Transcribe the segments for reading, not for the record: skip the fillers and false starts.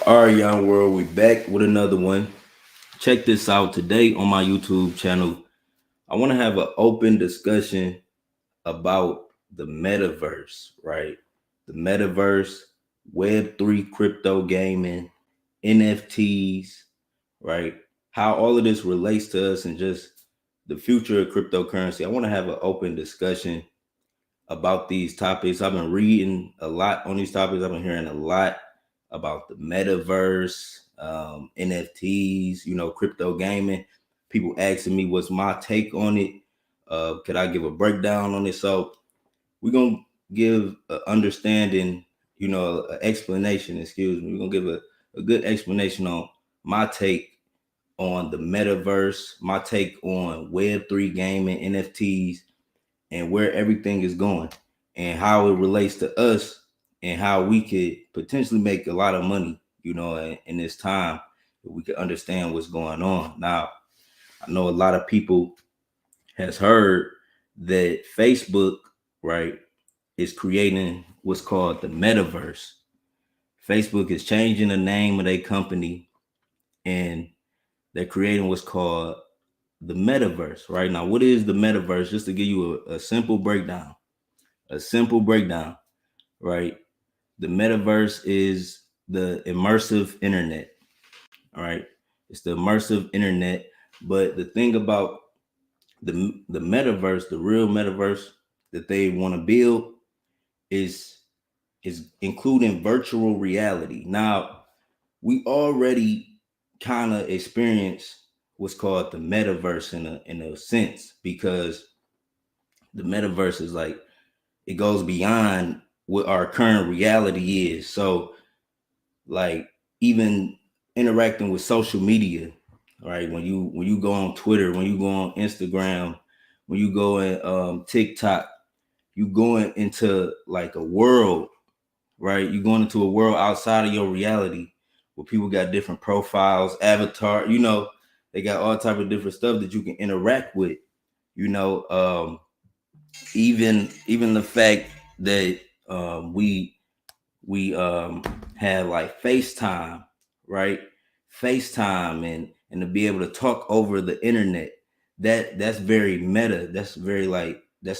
All right, Yon World, we back with another one. Check this out today on my YouTube channel. I want to have an open discussion about the metaverse, right? The metaverse, Web3 crypto gaming, NFTs, right? How all of this relates to us and just the future of cryptocurrency. I want to have an open discussion about these topics. I've been reading a lot on these topics. I've been hearing a lot about the metaverse, NFTs, crypto gaming. People asking me what's my take on it. Could I give a breakdown on it? So we're gonna give an understanding, an explanation. Excuse me. We're gonna give a good explanation on my take on the metaverse, my take on Web3 gaming, NFTs, and where everything is going and how it relates to us and how we could potentially make a lot of money, in this time if we could understand what's going on. Now, I know a lot of people has heard that Facebook, right, is creating what's called the metaverse. Facebook is changing the name of their company and they're creating what's called the metaverse, right? Now, what is the metaverse? Just to give you a simple breakdown. A simple breakdown, right? The metaverse is the immersive internet, all right? It's the immersive internet. But the thing about the metaverse, the real metaverse that they want to build is including virtual reality. Now, we already kind of experience what's called the metaverse in a sense because the metaverse is like it goes beyond what our current reality is. So, like even interacting with social media, right? When you go on Twitter, when you go on Instagram, when you go in TikTok, you going into like a world, right? You going into a world outside of your reality where people got different profiles, avatar. They got all type of different stuff that you can interact with. You know, even the fact that we have like FaceTime, right? FaceTime and to be able to talk over the internet. That's very meta. That's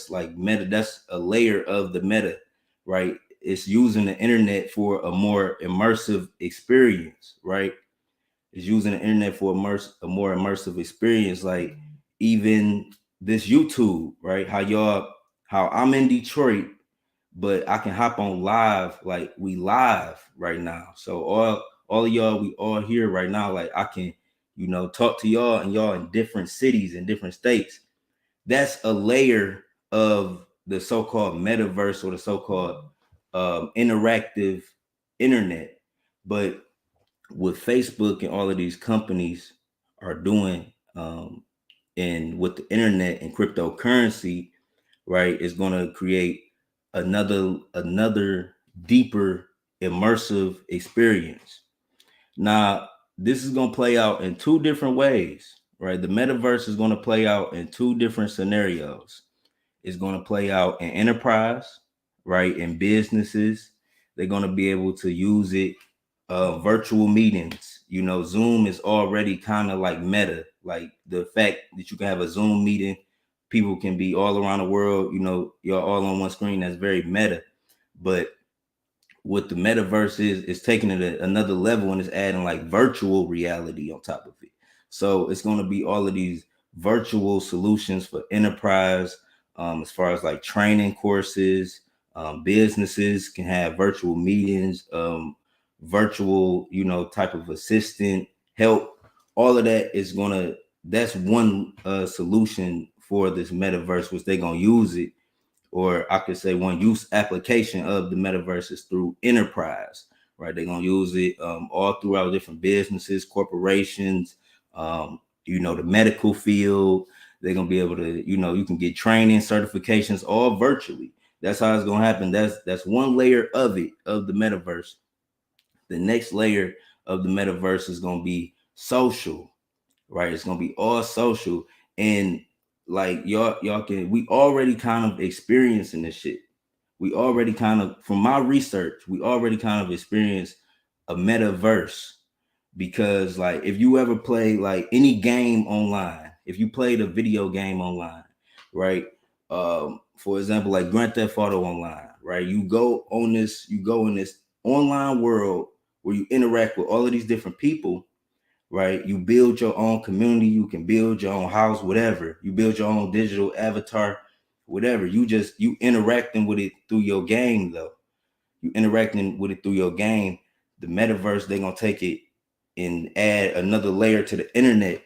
like meta. That's a layer of the meta, right? It's using the internet for a more immersive experience, right? It's using the internet for a more immersive experience. Like even this YouTube, right? How I'm in Detroit, but I can hop on live, like we live right now. So all of y'all, we all here right now. Like I can, talk to y'all and y'all in different cities and different states. That's a layer of the so-called metaverse or the so-called interactive internet. But what Facebook and all of these companies are doing and with the internet and cryptocurrency, right, is going to create another deeper immersive experience. Now, this is going to play out in two different ways, right? The metaverse is going to play out in two different scenarios. It's going to play out in enterprise, right? In businesses, they're going to be able to use it. Virtual meetings, Zoom is already kind of like meta, like the fact that you can have a Zoom meeting, people can be all around the world, you're all on one screen. That's very meta. But what the metaverse is taking it at another level and is adding like virtual reality on top of it. So it's going to be all of these virtual solutions for enterprise, as far as like training courses. Businesses can have virtual meetings, virtual, type of assistant help. All of that is that's one solution for this metaverse, which they're gonna use it, or I could say one use application of the metaverse is through enterprise, right? They're gonna use it all throughout different businesses, corporations, the medical field. They're gonna be able to, you can get training certifications all virtually. That's how it's gonna happen. That's one layer of it, of the metaverse. The next layer of the metaverse is going to be social, right? It's going to be all social. And like y'all can, we already kind of experiencing this shit. We already kind of, from my research, we already kind of experienced a metaverse, because like if you ever play like any game online, if you played a video game online, right? For example, like Grand Theft Auto Online, right? You go in this online world where you interact with all of these different people, right? You build your own community, you can build your own house, whatever. You build your own digital avatar, whatever. You interacting with it through your game though. You interacting with it through your game. The metaverse, they're gonna take it and add another layer to the internet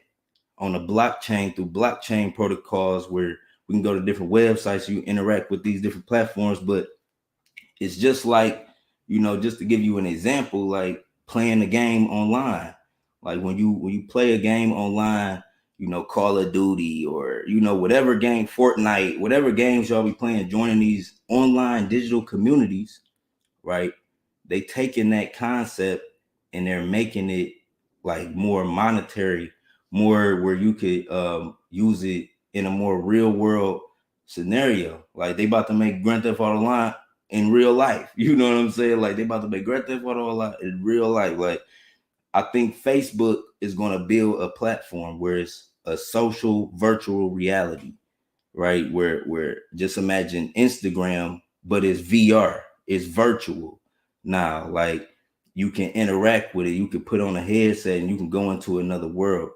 on the blockchain through blockchain protocols where we can go to different websites, you interact with these different platforms. But it's just like, just to give you an example, like playing the game online. Like when you play a game online, Call of Duty or whatever game, Fortnite, whatever games y'all be playing, joining these online digital communities, right? They taking that concept and they're making it like more monetary, more where you could use it in a more real world scenario. Like they about to make Grand Theft Auto Online in real life. You know what I'm saying? Like they about to make Grand Theft Auto Online in real life. Like I think Facebook is going to build a platform where it's a social virtual reality, right? Where just imagine Instagram, but it's VR, it's virtual. Now, like you can interact with it, you can put on a headset and you can go into another world,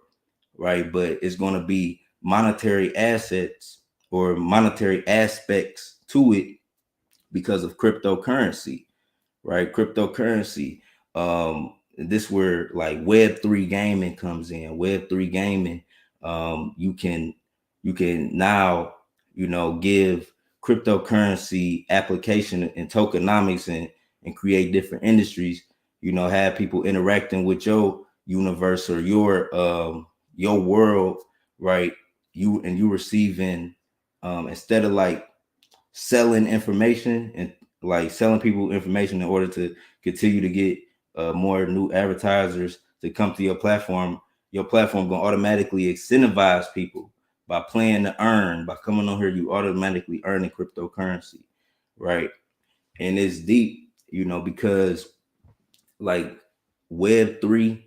right? But it's going to be monetary assets or monetary aspects to it because of cryptocurrency, right? Cryptocurrency. This where like Web3 gaming comes in. Web3 gaming, you can now, give cryptocurrency application and tokenomics and create different industries, have people interacting with your universe or your world, right? You receiving instead of like selling information and like selling people information in order to continue to get more new advertisers to come to your platform gonna automatically incentivize people by playing to earn. By coming on here, you automatically earn in cryptocurrency, right? And it's deep, because like Web3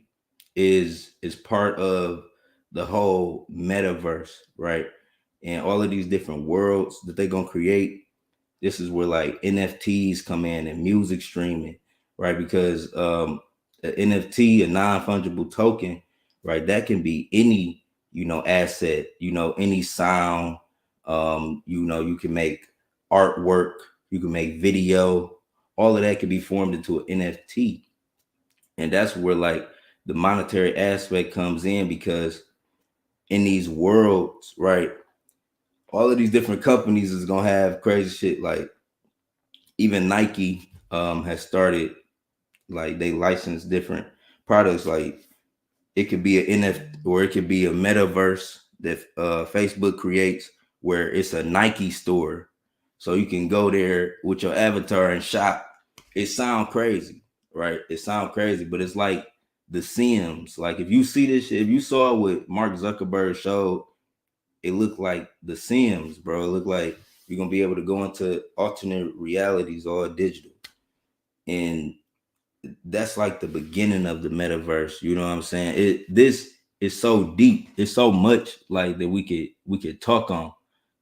is part of the whole metaverse, right? And all of these different worlds that they're gonna create, this is where like NFTs come in and music streaming, right? Because an NFT, a non-fungible token, right? That can be any, asset, any sound. You can make artwork, you can make video, all of that can be formed into an NFT. And that's where like the monetary aspect comes in, because in these worlds, right? All of these different companies is gonna have crazy shit. Like even Nike has started, like they license different products. Like it could be an NFT or it could be a metaverse that Facebook creates where it's a Nike store. So you can go there with your avatar and shop. It sounds crazy, right? It sounds crazy, but it's like The Sims. Like if you see this shit, if you saw what Mark Zuckerberg showed, it looked like The Sims, bro. It looked like you're gonna be able to go into alternate realities, all digital. And that's like the beginning of the metaverse. You know what I'm saying? This is so deep. It's so much like that we could talk on.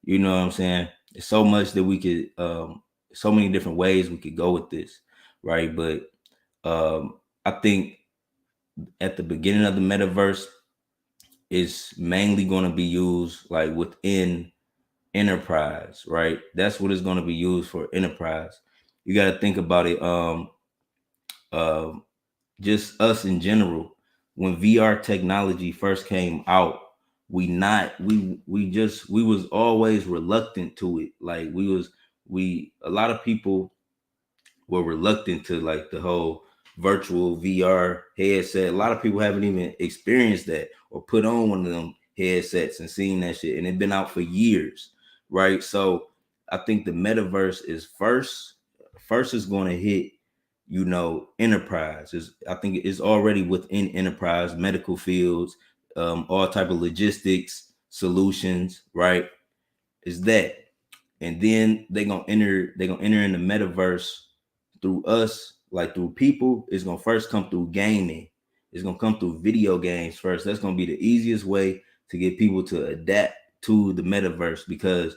You know what I'm saying? It's so much that we could so many different ways we could go with this, right? But I think at the beginning of the metaverse is mainly going to be used like within enterprise, right? That's what it's going to be used for, enterprise. You got to think about it. Um, just us in general, when VR technology first came out, we was always reluctant to it. Like we a lot of people were reluctant to like the whole virtual VR headset. A lot of people haven't even experienced that or put on one of them headsets and seen that shit, and it's been out for years, right? So I think the metaverse is first is going to hit, enterprise. I think it's already within enterprise, medical fields, all type of logistics solutions, right? Is that, and then they're gonna enter in the metaverse through us, like through people, it's gonna first come through gaming. It's gonna come through video games first. That's gonna be the easiest way to get people to adapt to the metaverse, because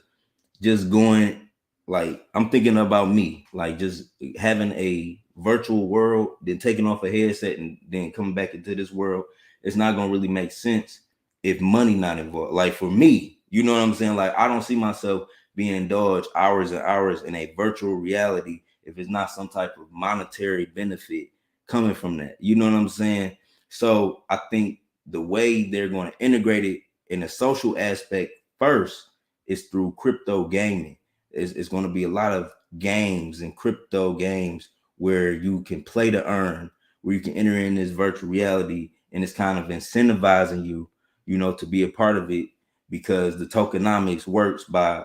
just going, like, I'm thinking about me, like just having a virtual world, then taking off a headset and then coming back into this world. It's not gonna really make sense if money not involved. Like for me, you know what I'm saying? Like I don't see myself being indulged hours and hours in a virtual reality if it's not some type of monetary benefit coming from that. You know what I'm saying? So I think the way they're going to integrate it in a social aspect first is through crypto gaming. It's going to be a lot of games and crypto games where you can play to earn, where you can enter in this virtual reality, and it's kind of incentivizing you, you know, to be a part of it, because the tokenomics works by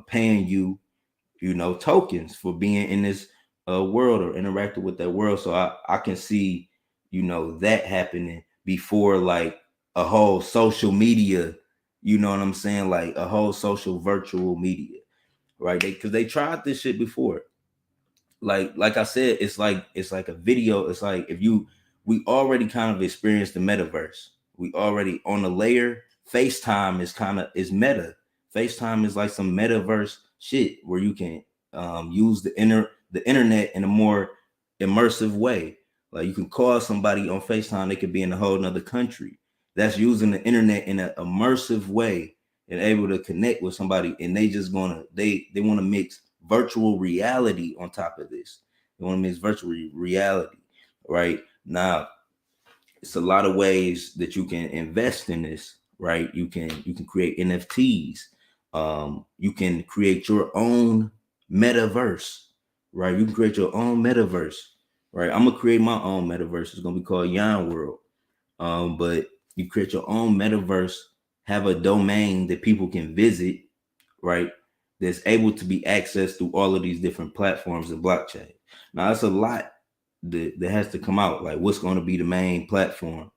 paying you, you know, tokens for being in this world or interacting with that world. So I can see, you know, that happening before like a whole social media, you know what I'm saying? Like a whole social virtual media, right? Because they tried this shit before. Like I said, it's like a video. It's like if you we already kind of experienced the metaverse. We already on the layer. FaceTime is meta. FaceTime is like some metaverse shit where you can use the internet in a more immersive way. Like you can call somebody on FaceTime, they could be in a whole nother country. That's using the internet in an immersive way and able to connect with somebody, and they want to mix virtual reality on top of this. They want to mix virtual reality, right? Now, it's a lot of ways that you can invest in this, right? You can create NFTs. You can create your own metaverse, right? You can create your own metaverse, right? I'm gonna create my own metaverse. It's gonna be called Yon World. But you create your own metaverse, have a domain that people can visit, right? That's able to be accessed through all of these different platforms and blockchain. Now, it's a lot that has to come out. Like, what's going to be the main platform,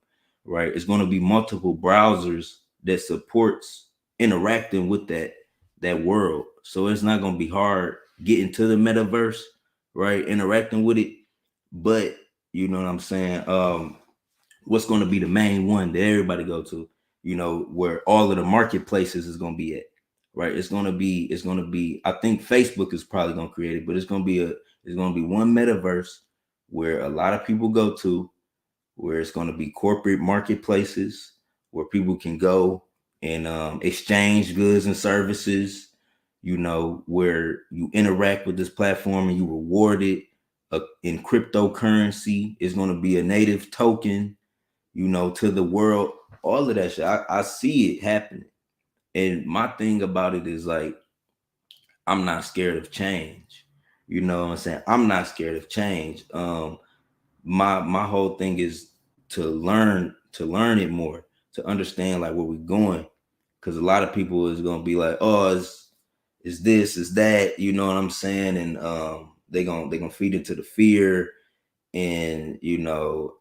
right? It's going to be multiple browsers that supports interacting with that world. So it's not going to be hard getting to the metaverse, right? Interacting with it, but you know what I'm saying. What's going to be the main one that everybody go to, you know, where all of the marketplaces is going to be at, right? It's going to be I think Facebook is probably going to create it, but it's going to be one metaverse where a lot of people go to, where it's going to be corporate marketplaces where people can go and exchange goods and services, you know, where you interact with this platform and you reward it in cryptocurrency. It's going to be a native token, you know, to the world. All of that shit, I see it happening. And my thing about it is like, I'm not scared of change. You know what I'm saying? I'm not scared of change. My whole thing is to learn it more, to understand like where we're going. Because a lot of people is gonna be like, oh, it's this, it's that, you know what I'm saying? And they gonna feed into the fear, and you know,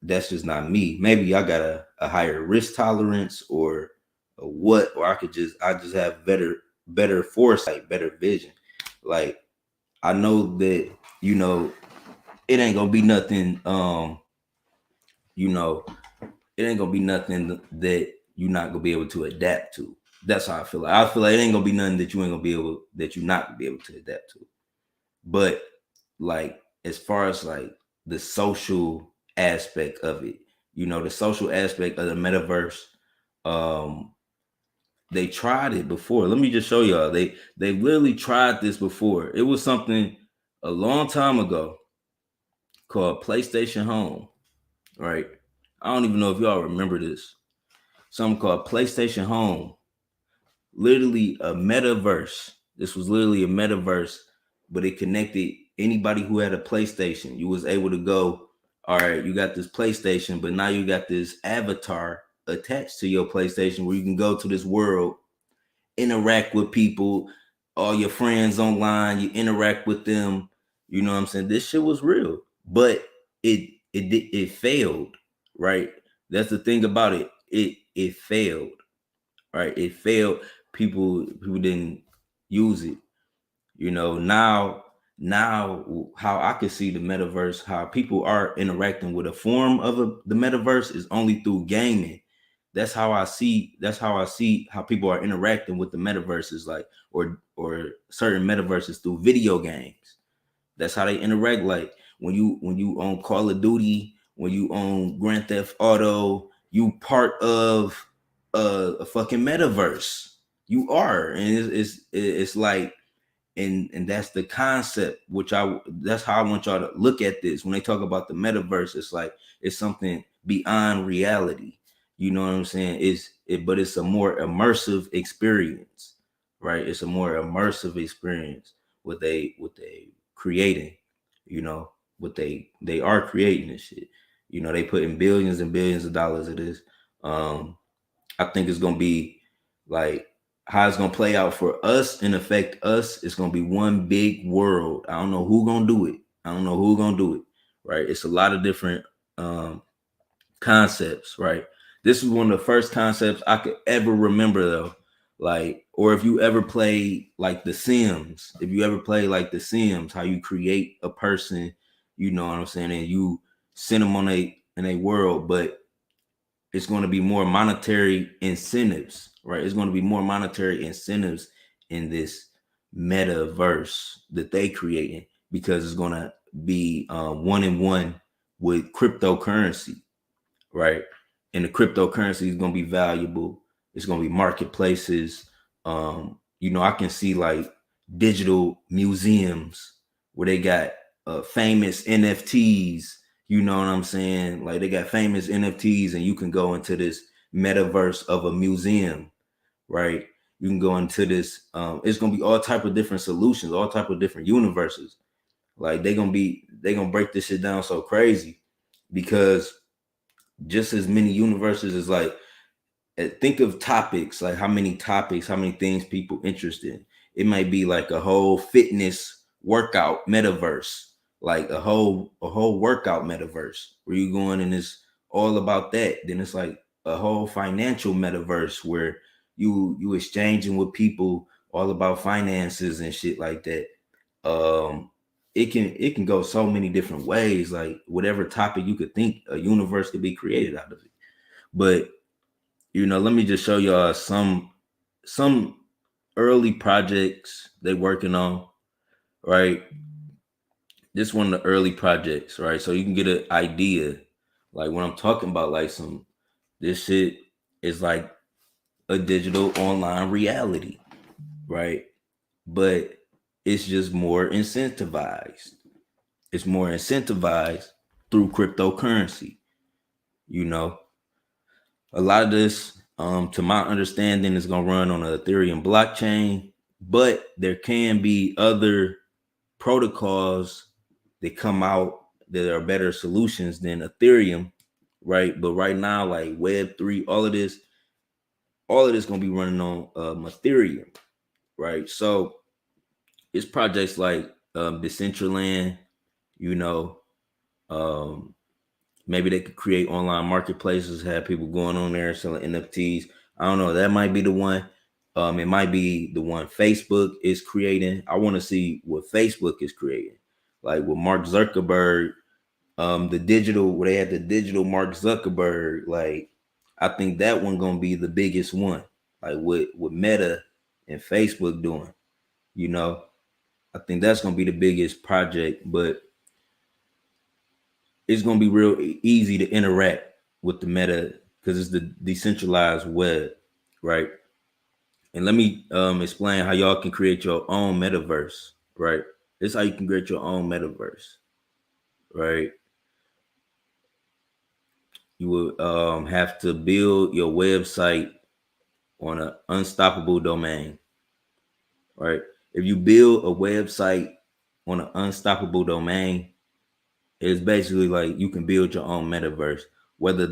that's just not me. Maybe I got a higher risk tolerance or I just have better foresight, better vision. Like I know that, you know, it ain't gonna be nothing you know, it ain't gonna be nothing that you're not gonna be able to adapt to. That's how I feel. Like I feel like it ain't gonna be nothing that you ain't gonna be able that you're not gonna be able to adapt to. But like as far as like the social aspect of it, you know, the social aspect of the metaverse, um, they tried it before. Let me just show y'all. They literally tried this before. It was something a long time ago called PlayStation Home, right? I don't even know if y'all remember this. Something called PlayStation Home. Literally a metaverse. This was literally a metaverse, but it connected anybody who had a PlayStation. You was able to go, all right, you got this PlayStation, but now you got this avatar attached to your PlayStation where you can go to this world, interact with people, all your friends online, you interact with them. You know what I'm saying? This shit was real, but it failed, right? That's the thing about it. It failed, right? It failed. People didn't use it. You know, now now how I could see the metaverse, how people are interacting with a form of the metaverse is only through gaming. That's how I see how people are interacting with the metaverse is like, or certain metaverses through video games. That's how they interact. Like when you own Call of Duty, when you own Grand Theft Auto, you part of a fucking metaverse. You are, and it's like, and that's the concept, which that's how I want y'all to look at this. When they talk about the metaverse, it's like it's something beyond reality. You know what I'm saying? But it's a more immersive experience, right? It's a more immersive experience what they creating, you know, what they are creating this shit. You know, they put in billions and billions of dollars of this. I think it's gonna be like how it's gonna play out for us and affect us. It's gonna be one big world. I don't know who gonna do it. I don't know who gonna do it. Right? It's a lot of different concepts. Right? This is one of the first concepts I could ever remember though. Like, or if you ever play like The Sims, if you ever play like The Sims, how you create a person, you know what I'm saying, and you send them on in a world, but it's going to be more monetary incentives, right? It's going to be more monetary incentives in this metaverse that they creating because it's going to be one in one with cryptocurrency, right? And the cryptocurrency is going to be valuable. It's going to be marketplaces. You know, I can see like digital museums where they got famous NFTs. You know what I'm saying? Like they got famous NFTs, and you can go into this metaverse of a museum, right? You can go into this. It's gonna be all type of different solutions, all type of different universes. Like they gonna break this shit down so crazy because just as many universes as like, think of topics, like how many topics, how many things people interested in. It might be like a whole fitness workout metaverse, like a whole workout metaverse where you going and it's all about that. Then it's like a whole financial metaverse where you exchanging with people all about finances and shit like that. um it can go so many different ways. Like whatever topic you could think, a universe could be created out of it. But you know, let me just show y'all some early projects they working on, right? This one of the early projects, right? So you can get an idea. Like when I'm talking about like this shit is like a digital online reality, right? But it's just more incentivized. It's more incentivized through cryptocurrency, you know. A lot of this, to my understanding, is going to run on an Ethereum blockchain, but there can be other protocols that come out that are better solutions than Ethereum, right? But right now, like Web3, all of this going to be running on Ethereum, right? So it's projects like Decentraland, you know, um, maybe they could create online marketplaces, have people going on there selling NFTs. I don't know. That might be the one. It might be the one Facebook is creating. I want to see what Facebook is creating. Like with Mark Zuckerberg, the digital, where they had the digital Mark Zuckerberg. Like, I think that one gonna be the biggest one. Like what Meta and Facebook doing. You know, I think that's gonna be the biggest project, but it's gonna be real easy to interact with the meta because it's the decentralized web, right? And let me explain how y'all can create your own metaverse, right? This is how you can create your own metaverse, right? You will have to build your website on an unstoppable domain, right? If you build a website on an unstoppable domain, it's basically like you can build your own metaverse. Whether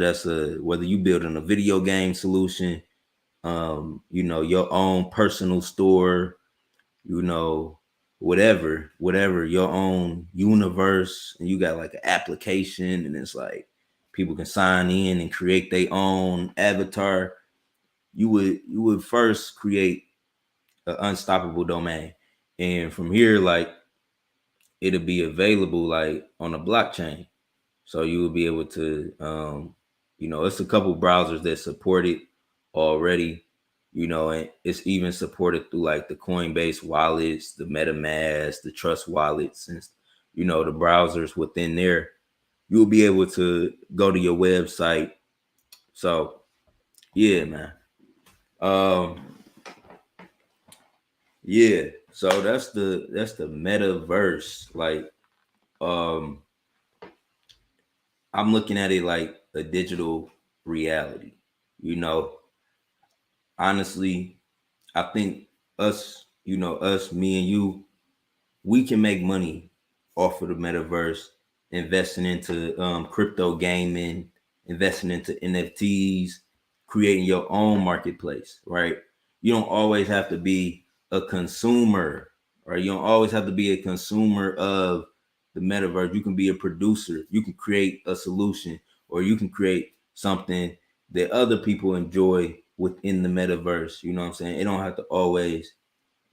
you building a video game solution, you know, your own personal store, you know, whatever, your own universe, and you got like an application, and it's like people can sign in and create their own avatar. You would first create an unstoppable domain, and from here, like it'll be available like on a blockchain. So you will be able to, it's a couple browsers that support it already, and it's even supported through like the Coinbase wallets, the MetaMask, the Trust wallets, and the browsers within there. You'll be able to go to your website. So yeah, man. Um, yeah. So that's the metaverse. Like, um, I'm looking at it like a digital reality. You know, honestly, I think us, me and you, we can make money off of the metaverse, investing into crypto gaming, investing into NFTs, creating your own marketplace, right? You don't always have to be a consumer, right? You don't always have to be a consumer of the metaverse. You can be a producer. You can create a solution, or you can create something that other people enjoy within the metaverse. You know what I'm saying? It don't have to always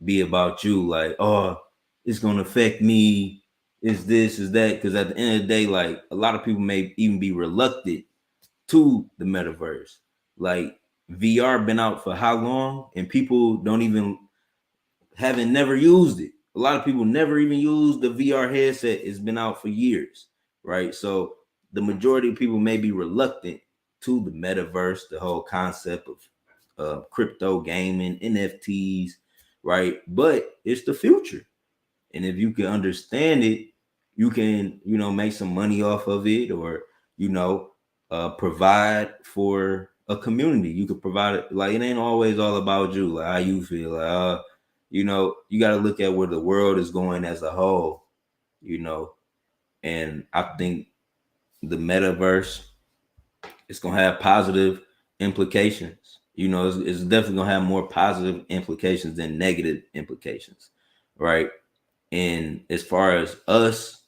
be about you, like, oh, it's gonna affect me, is this, is that. Because at the end of the day, like, a lot of people may even be reluctant to the metaverse. Like, VR been out for how long, and people don't even haven't never used it. A lot of people never even used the VR headset. It's been out for years, right? So the majority of people may be reluctant to the metaverse, the whole concept of crypto gaming, NFTs, right? But it's the future. And if you can understand it, you can, make some money off of it, or, provide for a community. You could provide it. Like, it ain't always all about you, like how you feel. Like, you got to look at where the world is going as a whole, you know. And I think the metaverse is going to have positive implications. It's definitely going to have more positive implications than negative implications, right? And as far as us,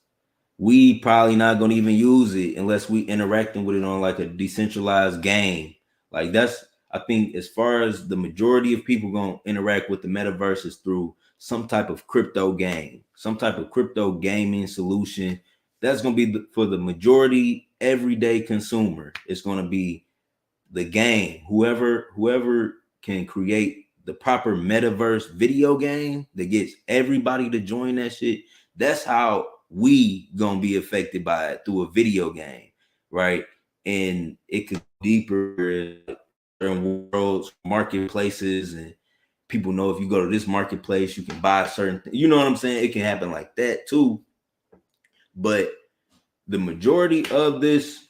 we probably not going to even use it unless we interacting with it on like a decentralized game. Like, that's, I think, as far as the majority of people going to interact with the metaverse is through some type of crypto game, some type of crypto gaming solution. That's going to be for the majority everyday consumer. It's going to be the game. Whoever can create the proper metaverse video game that gets everybody to join that shit, that's how we gonna be affected by it, through a video game, right? And it could be deeper in worlds, marketplaces, and people know if you go to this marketplace, you can buy certain things. You know what I'm saying? It can happen like that too. But the majority of this,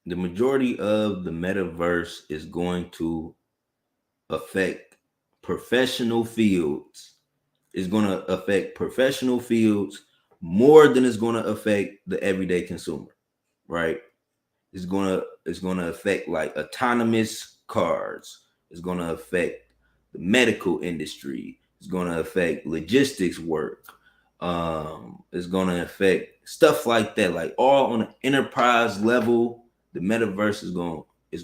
the majority of the metaverse is going to affect professional fields. It's going to affect professional fields more than it's going to affect the everyday consumer, right? It's gonna affect like autonomous cars. It's gonna affect the medical industry. It's gonna affect logistics work. It's gonna affect stuff like that, like all on an enterprise level. The metaverse is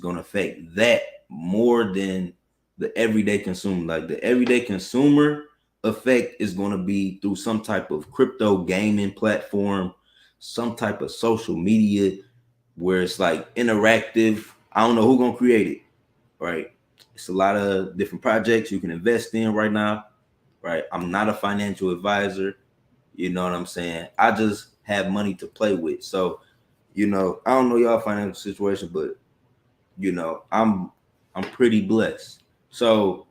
gonna affect that more than the everyday consumer. Like, the everyday consumer effect is gonna be through some type of crypto gaming platform, some type of social media where it's like interactive. I don't know who's gonna create it, right? It's a lot of different projects you can invest in right now, right? I'm not a financial advisor, you know what I'm saying? I just have money to play with. So, I don't know y'all financial situation, but I'm pretty blessed. So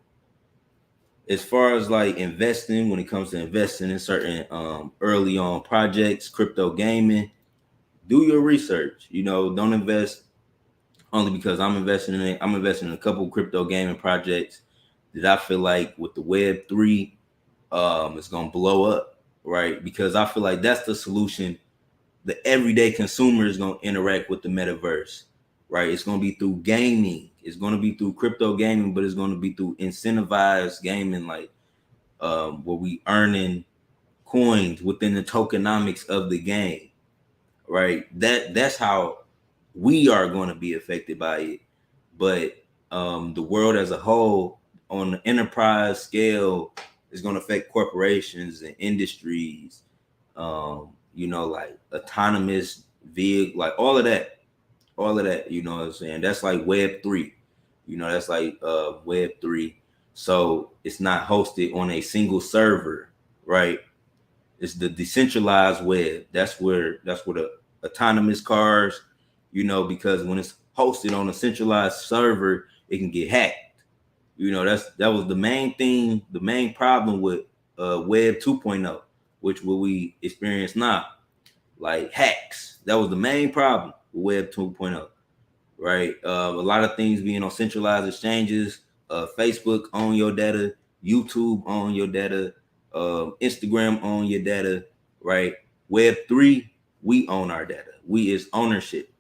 as far as like investing, when it comes to investing in certain early on projects, crypto gaming, do your research. Don't invest only because I'm investing in it. I'm investing in a couple of crypto gaming projects that I feel like with the Web3, it's gonna blow up, right? Because I feel like that's the solution. The everyday consumer is gonna interact with the metaverse, right? It's gonna be through gaming. It's gonna be through crypto gaming, but it's gonna be through incentivized gaming, like where we earning coins within the tokenomics of the game, right? That's how we are going to be affected by it. But the world as a whole, on the enterprise scale, is going to affect corporations and industries, like autonomous vehicle, like all of that, you know what I'm saying? That's like Web3. That's like Web3. So it's not hosted on a single server, right? It's the decentralized web. That's where the autonomous cars, because when it's hosted on a centralized server, it can get hacked. That was the main thing, the main problem with Web 2.0, which what we experience now, like hacks. That was the main problem with Web 2.0, right? A lot of things being on centralized exchanges. Facebook own your data, YouTube own your data, Instagram own your data, right? Web3, we own our data. We is ownership.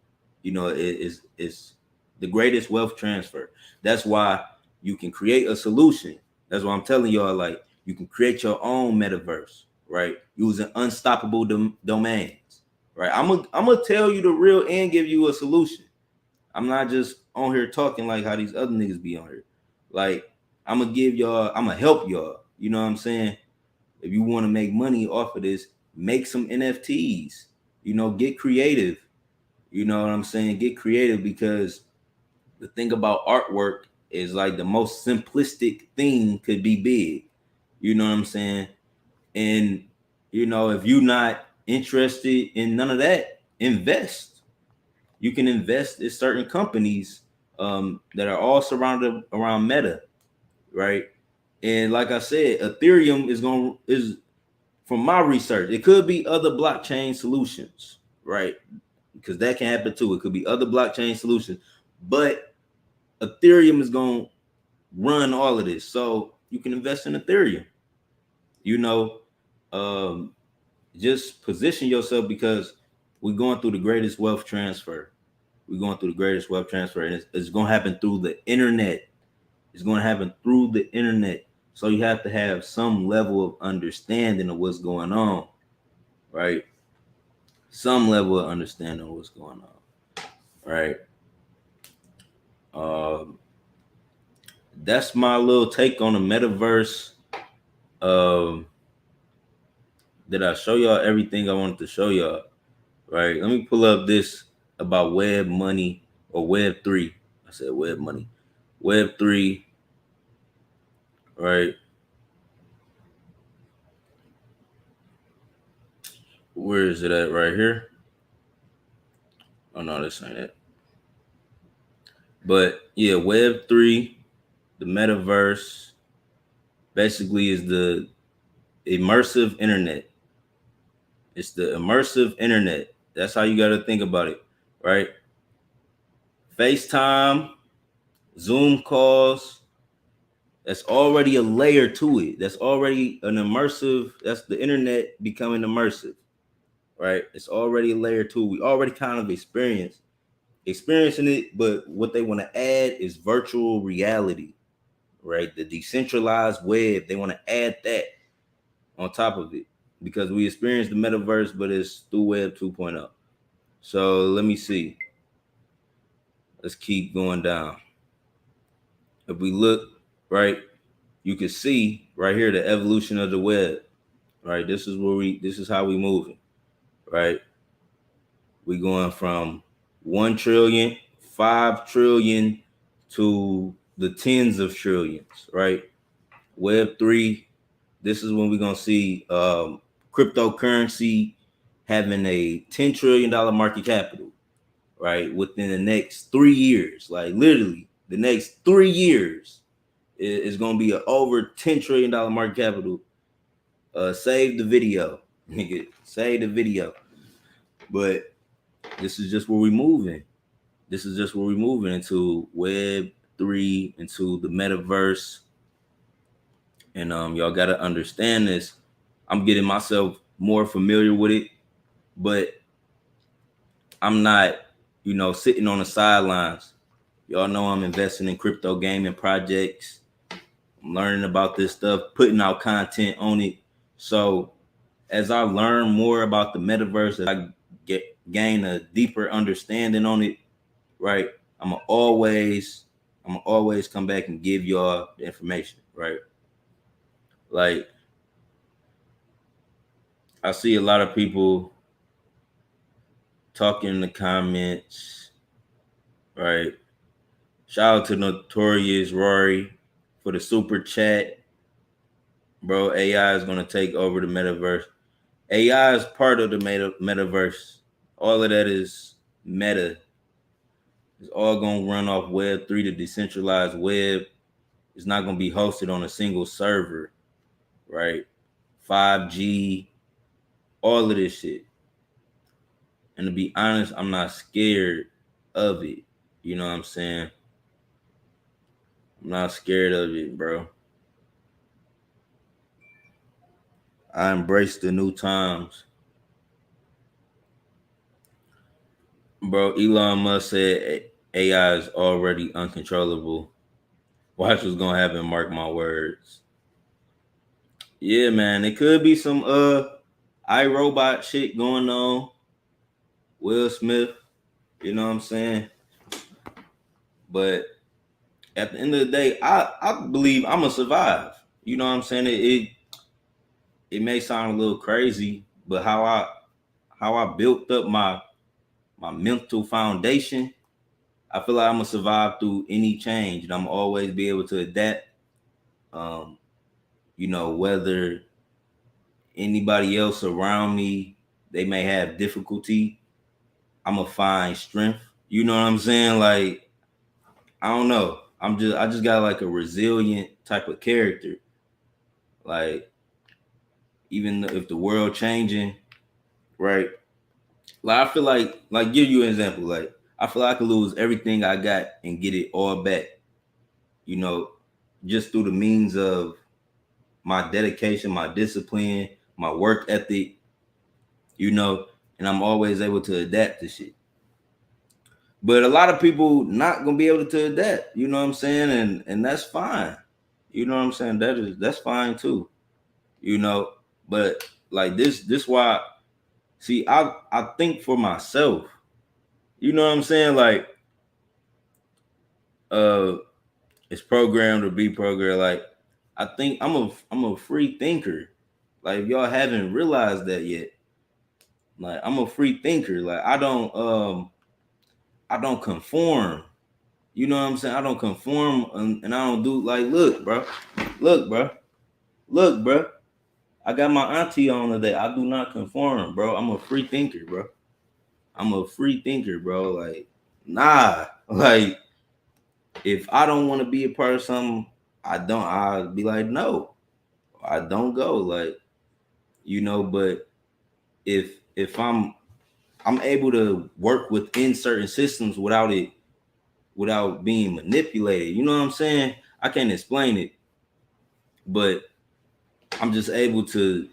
It's the greatest wealth transfer. That's why you can create a solution. That's why I'm telling y'all, like, you can create your own metaverse, right? Using unstoppable domains, right? I'm gonna tell you the real and give you a solution. I'm not just on here talking like how these other niggas be on here. Like, I'm gonna help y'all. You know what I'm saying? If you want to make money off of this, make some NFTs. Get creative. You know what I'm saying? Get creative, because the thing about artwork is, like, the most simplistic thing could be big. You know what I'm saying? And if you're not interested in none of that, invest. You can invest in certain companies that are all surrounded around Meta, right? And like I said, Ethereum is from my research, it could be other blockchain solutions, right? Because that can happen too. It could be other blockchain solutions, but Ethereum is going to run all of this. So you can invest in Ethereum. You know, um, just position yourself, because we're going through the greatest wealth transfer. We're going through the greatest wealth transfer, and it's going to happen through the internet. It's going to happen through the internet. So you have to have some level of understanding of what's going on, right? Some level of understanding of what's going on, right? Um, that's my little take on the metaverse. Um, did I show y'all everything I wanted to show y'all? Right. Let me pull up this about web money, or Web3. I said web money. Web3, right? Where is it at? Right here? Oh no, this ain't it. But yeah, Web3, the metaverse, basically is the immersive internet. It's the immersive internet. That's how you got to think about it, right? FaceTime, Zoom calls, that's already a layer to it. That's already an immersive, that's the internet becoming immersive, right? It's already a layer to it. We already kind of experiencing it, but what they want to add is virtual reality, right? The decentralized web, they want to add that on top of it, because we experienced the metaverse, but it's through Web 2.0. So let me see. Let's keep going down. If we look, right, you can see right here the evolution of the web, right? This is how we moving, right? We going from 1 trillion, 5 trillion to the tens of trillions, right? Web3, this is when we're gonna see cryptocurrency having a $10 trillion market capital, right? Within the next 3 years, like literally the next 3 years is gonna be an over $10 trillion market capital. Save the video, nigga. Save the video. But this is just where we're moving. This is just where we're moving into Web3, into the metaverse. And y'all gotta understand this. I'm getting myself more familiar with it, but I'm not, sitting on the sidelines. Y'all know I'm investing in crypto gaming projects. I'm learning about this stuff, putting out content on it. So as I learn more about the metaverse, as I gain a deeper understanding on it, right? I'm gonna always come back and give y'all the information, right? Like, I see a lot of people talking in the comments, right? Shout out to Notorious Rory for the super chat. Bro, AI is going to take over the metaverse. AI is part of the metaverse. All of that is meta. It's all going to run off Web3, the decentralized web. It's not going to be hosted on a single server, right? 5G, all of this shit. And to be honest, I'm not scared of it. You know what I'm saying? I'm not scared of it, bro. I embrace the new times. Bro, Elon Musk said AI is already uncontrollable. Watch what's gonna happen, mark my words. Yeah, man. It could be some iRobot shit going on. Will Smith, you know what I'm saying? But at the end of the day, I believe I'm gonna survive. You know what I'm saying? It may sound a little crazy, but how I built up my mental foundation, I feel like I'm gonna survive through any change, and I'm always be able to adapt. Um, whether anybody else around me, they may have difficulty, I'm gonna find strength. You know what I'm saying? Like, I don't know. I just got like a resilient type of character. Like, even if the world changing, right? Like, I feel like give you an example. Like, I feel like I could lose everything I got and get it all back. You know, just through the means of my dedication, my discipline, my work ethic. And I'm always able to adapt to shit. But a lot of people not gonna be able to adapt. You know what I'm saying? And that's fine. You know what I'm saying? That's fine too. You know, but like this why. See, I think for myself. You know what I'm saying? Like, uh, it's programmed to be programmed. Like, I think I'm a free thinker. Like, if y'all haven't realized that yet, like, I'm a free thinker. Like, I don't conform. You know what I'm saying? I don't conform, and I don't do like, look, bro, look, bro, look, bro. I got my auntie on today. I do not conform, bro. I'm a free thinker, bro. I'm a free thinker, bro. Like, nah, like, if I don't want to be a part of something, I'll be like, no, I don't go. Like, but if I'm able to work within certain systems without being manipulated. You know what I'm saying? I can't explain it, but I'm just able to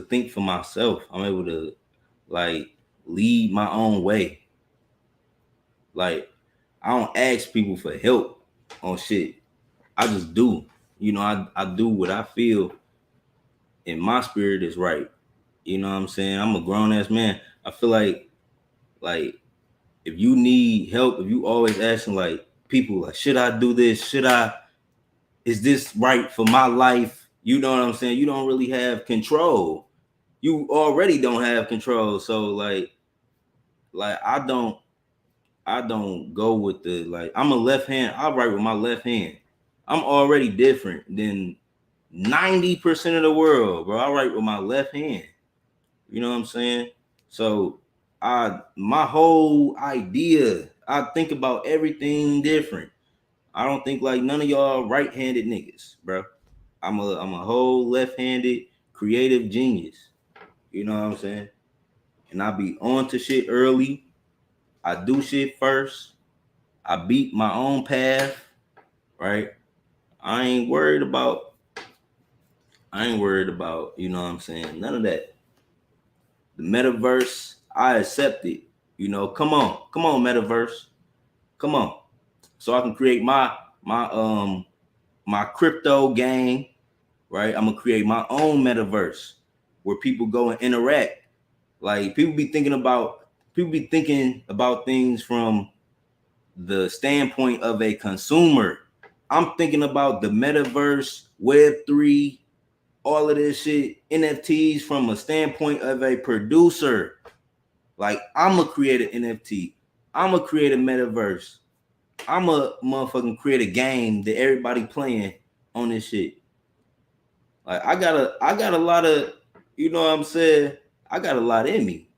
think for myself. I'm able to, like, lead my own way. Like, I don't ask people for help on shit. I just do. I do what I feel in my spirit is right. You know what I'm saying? I'm a grown ass man. I feel like if you need help, if you always asking like people like, should I do this? Is this right for my life? You know what I'm saying? You don't really have control. You already don't have control. So like I don't go with the, like, I'm a left hand. I write with my left hand. I'm already different than 90% of the world, bro. I write with my left hand. You know what I'm saying? So my whole idea, I think about everything different. I don't think like none of y'all right-handed niggas, bro. I'm a whole left-handed creative genius. You know what I'm saying? And I be on to shit early. I do shit first. I beat my own path, right? I ain't worried about, you know what I'm saying? None of that. The metaverse, I accept it. Come on. Come on, metaverse. Come on. So I can create my crypto game, right? I'm gonna create my own metaverse where people go and interact. Like, people be thinking about things from the standpoint of a consumer. I'm thinking about the metaverse, Web3, all of this shit, NFTs from a standpoint of a producer. Like, I'm a create an NFT. I'm a create a metaverse. I'm a motherfucking create a game that everybody playing on this shit. Like, I got a lot of, you know what I'm saying? I got a lot in me.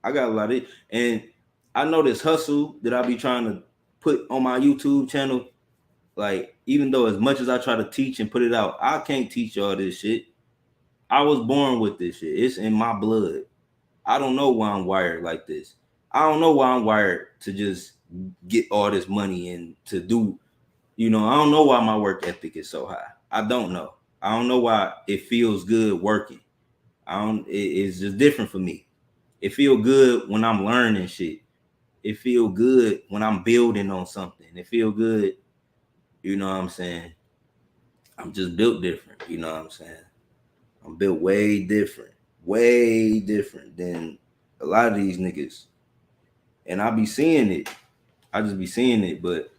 I got a lot of it. And I know this hustle that I be trying to put on my YouTube channel. Like, even though as much as I try to teach and put it out, I can't teach y'all this shit. I was born with this shit. It's in my blood. I don't know why I'm wired like this. I don't know why I'm wired to just get all this money and to do, you know, I don't know why my work ethic is so high. I don't know. I don't know why it feels good working. It's just different for me. It feel good when I'm learning shit. It feel good when I'm building on something. It feel good, you know what I'm saying? I'm just built different, you know what I'm saying? I'm built way different than a lot of these niggas. And I be seeing it. I just be seeing it, but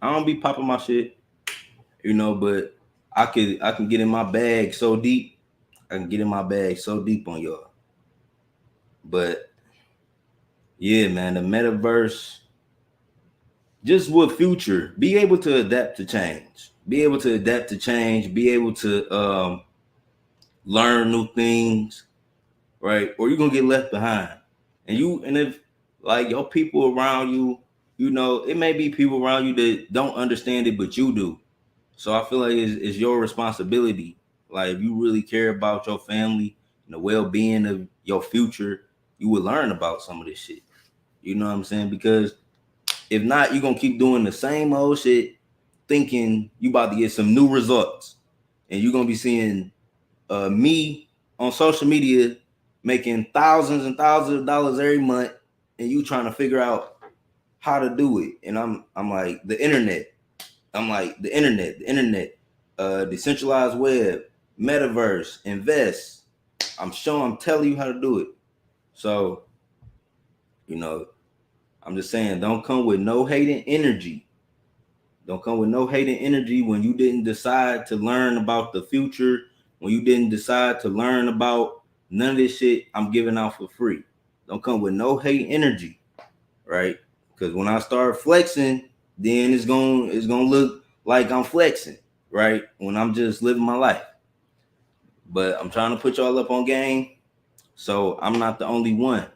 I don't be popping my shit, you know, but I can get in my bag so deep. I can get in my bag so deep on y'all. But yeah, man, the metaverse, just with future, be able to adapt to change. Be able to adapt to change, be able to learn new things, right? Or you're gonna get left behind. And if like your people around you, you know, it may be people around you that don't understand it, but you do. So I feel like it's your responsibility. Like, if you really care about your family and the well-being of your future, you would learn about some of this shit. You know what I'm saying? Because if not, you're gonna keep doing the same old shit, thinking you about to get some new results. And you're gonna be seeing me on social media making thousands and thousands of dollars every month, and you trying to figure out how to do it. And I'm like, the internet. I'm like, the internet, decentralized web, metaverse, invest. I'm telling you how to do it. So, you know, I'm just saying, don't come with no hating energy. Don't come with no hating energy when you didn't decide to learn about the future, when you didn't decide to learn about none of this shit I'm giving out for free. Don't come with no hate energy, right? Because when I start flexing, then it's gonna look like I'm flexing, right? When I'm just living my life. But I'm trying to put y'all up on game, so I'm not the only one.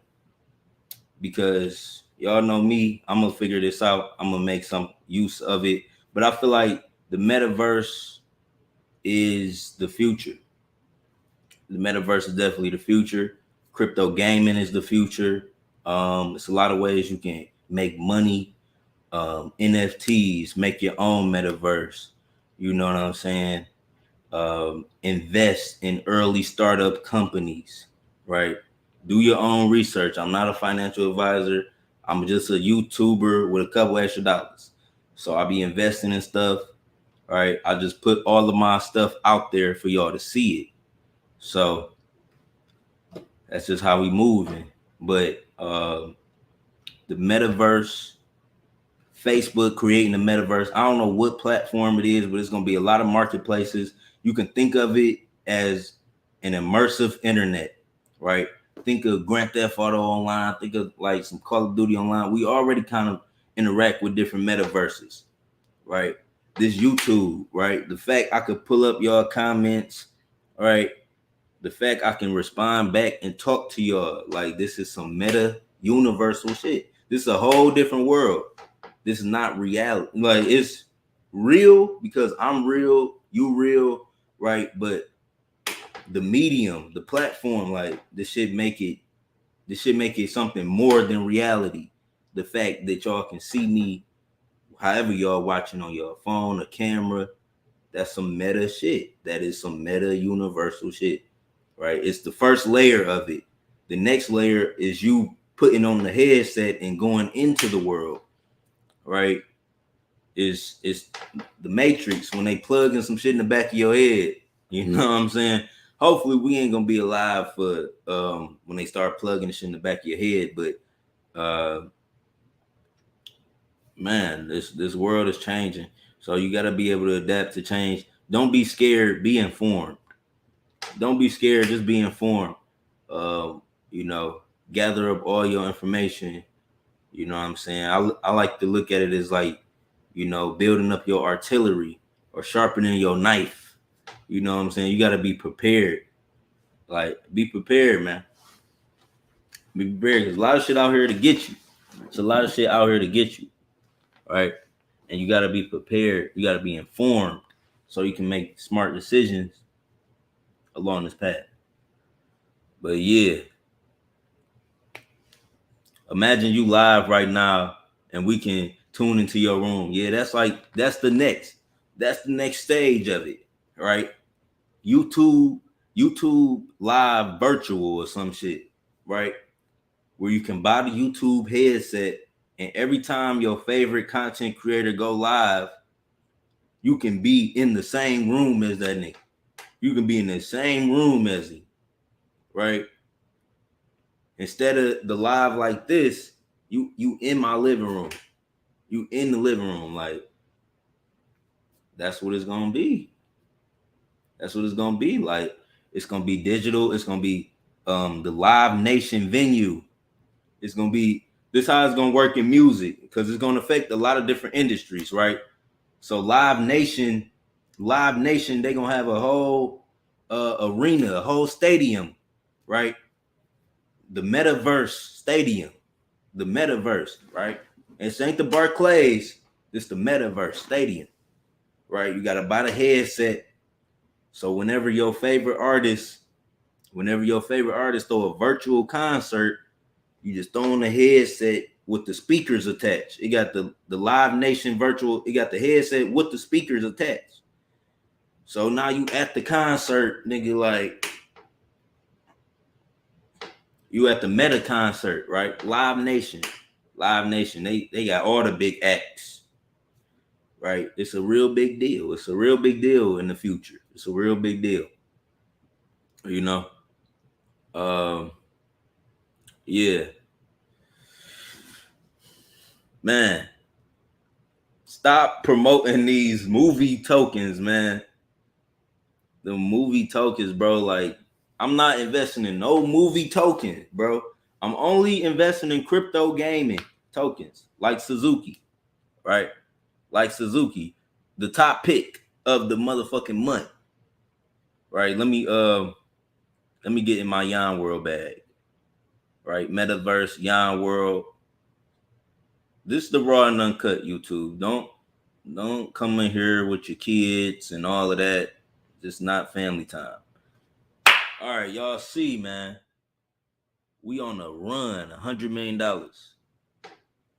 Because y'all know me, I'm gonna figure this out. I'm gonna make some use of it. But I feel like the metaverse is the future. The metaverse is definitely the future. Crypto gaming is the future. It's a lot of ways you can make money. NFTs, make your own metaverse. You know what I'm saying? Invest in early startup companies, right? Do your own research. I'm not a financial advisor. I'm just a YouTuber with a couple extra dollars. So I'll be investing in stuff, right? I just put all of my stuff out there for y'all to see it. So that's just how we moving. But the metaverse, Facebook creating the metaverse. I don't know what platform it is, but it's going to be a lot of marketplaces. You can think of it as an immersive internet, right? Think of Grand Theft Auto online. Think of like some Call of Duty online. We already kind of interact with different metaverses, right? This YouTube, right? The fact I could pull up your comments, right? The fact I can respond back and talk to y'all, like, this is some meta universal shit. This is a whole different world. This is not reality. Like, it's real because I'm real, you real, right? But the medium, the platform, like, this shit make it something more than reality. The fact that y'all can see me however y'all watching on your phone, a camera, that's some meta shit. That is some meta universal shit, right? It's the first layer of it. The next layer is you putting on the headset and going into the world, right? It's the Matrix when they plug in some shit in the back of your head. You know what I'm saying? Hopefully we ain't gonna be alive for when they start plugging the shit in the back of your head. But man, this world is changing. So you gotta be able to adapt to change. Don't be scared. Be informed. Don't be scared. Just be informed. Uh, you know, gather up all your information. You know what I'm saying? I like to look at it as like, you know, building up your artillery or sharpening your knife. You know what I'm saying? You got to be prepared. Like, be prepared, man. Be prepared. There's a lot of shit out here to get you. It's a lot of shit out here to get you, right? And you got to be prepared. You got to be informed so you can make smart decisions along this path. But yeah, imagine you live right now and we can tune into your room. Yeah, that's the next stage of it, right? YouTube live virtual or some shit, right? Where you can buy the YouTube headset and every time your favorite content creator go live, you can be in the same room as that nigga. You can be in the same room as him, right? Instead of the live like this, you in my living room. You in the living room. Like, that's what it's gonna be. That's what it's gonna be. Like, it's gonna be digital. It's gonna be the Live Nation venue. It's gonna be this how it's gonna work in music because it's gonna affect a lot of different industries, right? So Live Nation, they gonna have a whole arena, a whole stadium, right? The MetaVerse stadium, the MetaVerse, right? It ain't the Barclays, it's the MetaVerse stadium, right? You gotta buy the headset. So whenever your favorite artist throw a virtual concert, you just throw on the headset with the speakers attached. It got the Live Nation virtual, it got the headset with the speakers attached. So now you at the concert, nigga, like you at the Meta concert, right? Live Nation, they got all the big acts, right? It's a real big deal. It's a real big deal in the future. It's a real big deal. You know? Yeah. Man, stop promoting these movie tokens, man. The movie tokens, bro. Like, I'm not investing in no movie tokens, bro. I'm only investing in crypto gaming tokens, like Suzuki, right? Like Suzuki, the top pick of the motherfucking month, right? Let me get in my Yon World bag, right? MetaVerse, Yon World. This is the raw and uncut YouTube. Don't come in here with your kids and all of that. Just not family time. All right, y'all see, man. We on a run, $100 million.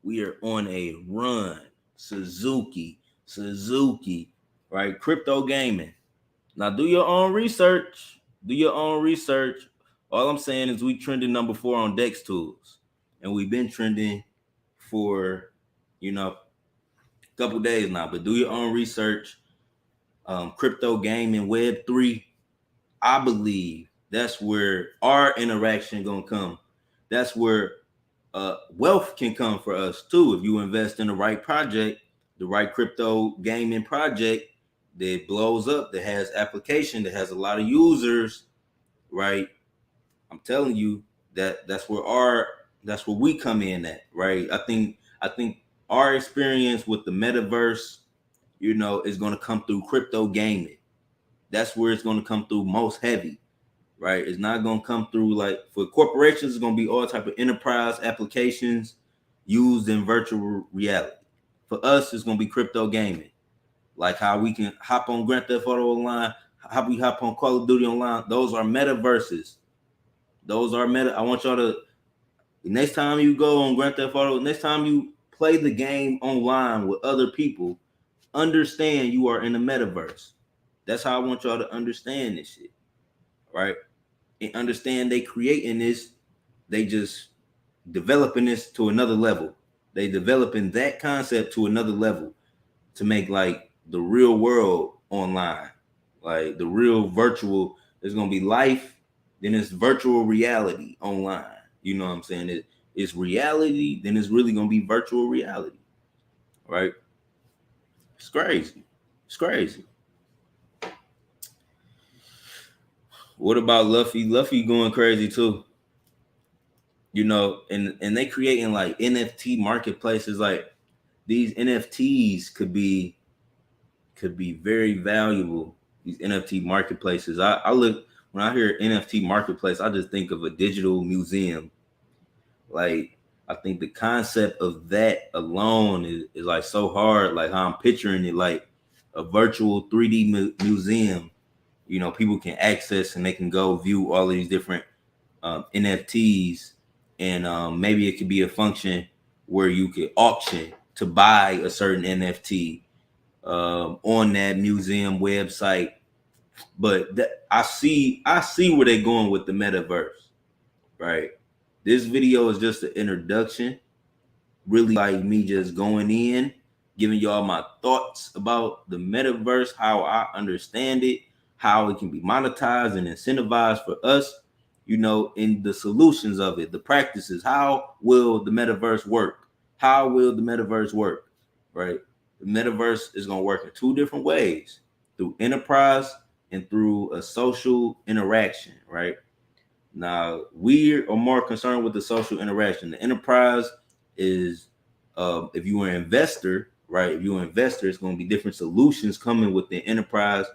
We are on a run. Suzuki, right? Crypto gaming. Now do your own research. All I'm saying is we trended number 4 on Dex Tools. And we've been trending for, a couple days now. But do your own research. Crypto gaming, Web3. I believe that's where our interaction gonna come. That's where wealth can come for us too. If you invest in the right project, the right crypto gaming project that blows up, that has application, that has a lot of users, right? I'm telling you that's where we come in at, right? I think our experience with the metaverse, is going to come through crypto gaming. That's where it's going to come through most heavy, right? It's not going to come through like for corporations. It's going to be all type of enterprise applications used in virtual reality. For us, it's going to be crypto gaming, like how we can hop on Grand Theft Auto online, how we hop on Call of Duty online. Those are metaverses. Those are meta. I want y'all to next time you go on Grand Theft Auto, next time you play the game online with other people, understand you are in the metaverse. That's how I want y'all to understand this shit, right? And understand they creating this, they just developing this to another level. They developing that concept to another level to make like the real world online, like the real virtual. There's gonna be life, then it's virtual reality online. You know what I'm saying? It's reality, then it's really gonna be virtual reality, right? It's crazy. What about Luffy? Luffy going crazy too. And they creating like NFT marketplaces. Like these NFTs could be very valuable. These NFT marketplaces. I look when I hear NFT marketplace, I just think of a digital museum. Like I think the concept of that alone is like so hard. Like how I'm picturing it, like a virtual 3D museum. People can access and they can go view all of these different NFTs, and maybe it could be a function where you could auction to buy a certain NFT on that museum website. But I see where they're going with the metaverse, right? This video is just an introduction, really like me just going in, giving y'all my thoughts about the metaverse, how I understand it, how it can be monetized and incentivized for us, in the solutions of it, the practices. How will the metaverse work? How will the metaverse work? Right? The metaverse is going to work in two different ways, through enterprise and through a social interaction, right? Now, we are more concerned with the social interaction. The enterprise is, if you are an investor, right? If you're an investor, it's going to be different solutions coming with the enterprise.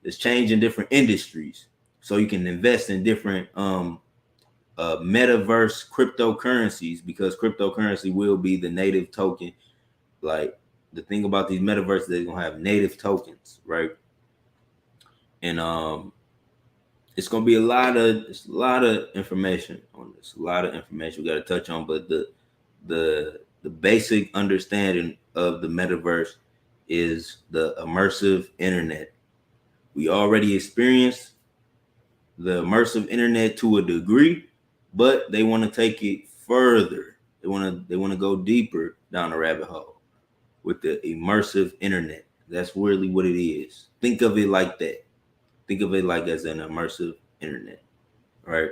It's changing different industries, so you can invest in different metaverse cryptocurrencies, because cryptocurrency will be the native token. Like the thing about these metaverses, they're gonna have native tokens, right? And it's gonna be a lot of information on this. A lot of information we got to touch on, but the basic understanding of the metaverse is the immersive internet. We already experienced the immersive internet to a degree, but they want to take it further. They want to go deeper down the rabbit hole with the immersive internet. That's really what it is. Think of it like that. Think of it like as an immersive internet, right?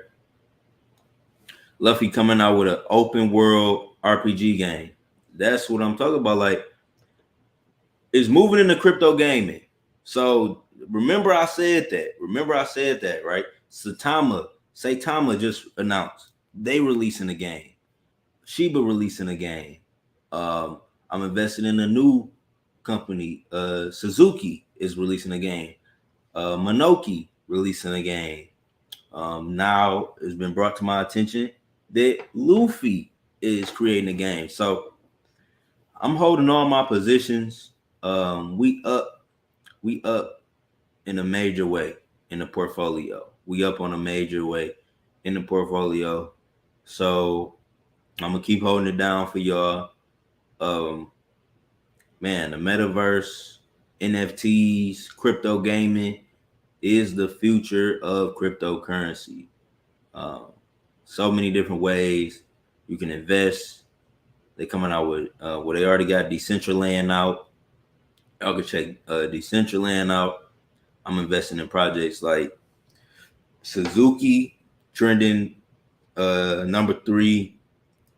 Luffy coming out with an open world RPG game. That's what I'm talking about. Like, it's moving into crypto gaming. So remember I said that, right? Saitama just announced they releasing a game. Shiba releasing a game. I'm invested in a new company. Suzuki is releasing a game. Monoki releasing a game. Now it's been brought to my attention that Luffy is creating a game. So I'm holding all my positions. We up in a major way in the portfolio. We up on a major way in the portfolio. So I'm gonna keep holding it down for y'all. Um, Man, the metaverse, NFTs, crypto gaming is the future of cryptocurrency. Um, so many different ways you can invest. They coming out with well, they already got Decentraland out. Y'all can check Decentraland out. I'm investing in projects like Suzuki, trending number 3.